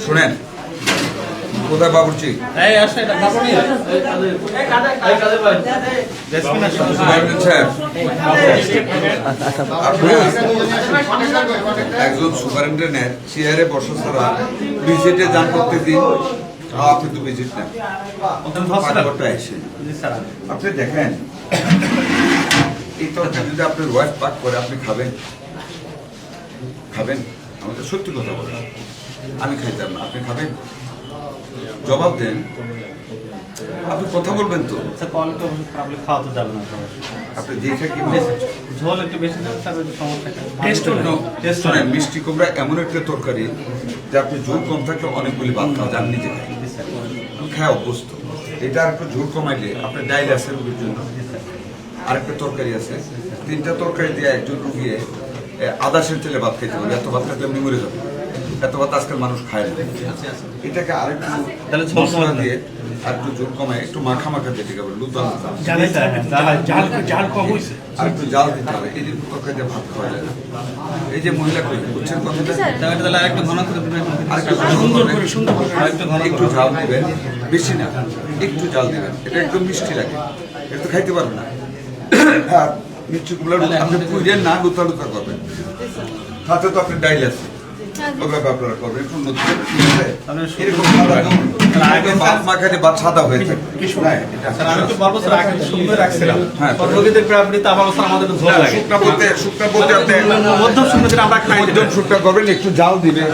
শুনেন কোথায় বাবুর্চি একজন সুপারিনটেন্ডেন্ট চেয়ারে বসা ছাড়া ভিজিটে যান প্রত্যেকদিন আপনি তো ভিজিট নেন আপনি দেখেন এই তো যদি আপনার ওয়াইফ পাক করে আপনি খাবেন খাবেন আমাদের সত্যি কথা বলেন আমি খাইতাম না আপনি খাবেন জবাব দেন আপনি কথা বলবেন তো খাওয়া তো যাবে না আপনি দেখে কি ঝোল একটু বেশি সমস্যা মিষ্টি কুমড়া এমন একটা তরকারি যে আপনি ঝোল কম থাকলে অনেকগুলি ভাত খাওয়া যান নিজে খাই আমি খাই অভ্যস্ত এটা আর একটু ঝোল কমাইলে আপনার ডাইল আছে রুগীর জন্য আরেকটা তরকারি আছে তিনটা তরকারি দিয়ে একজন রুগী আদা সের তেলে ভাত খাইতে পারবে এত ভাত খাইতে এমনি মরে যাবে এত ভাত আজকাল মানুষ খায় না এটাকে আরেকটু মশলা দিয়ে আর একটু জোর কমায় একটু মাখা মাখা দিয়ে ঠিক হবে লুতা আর একটু জাল দিতে হবে এই যে তরকারি দিয়ে ভাত খাওয়া যায় না এই যে মহিলা বুঝছেন কথাটা একটু ঝাল দিবেন বেশি না একটু জাল দিবেন এটা একদম মিষ্টি লাগে এটা তো খাইতে পারবে না আর মিষ্টি কুমড়া আপনি পুজেন না লুতা লুতা করবেন তাতে তো আপনি ডাইল আছে আপনারা করবেন একটু এরকম সাদা হয়ে থাকে শুকনা বলতে আপনি মধ্যম শুকনা করবেন একটু জাল দিবেন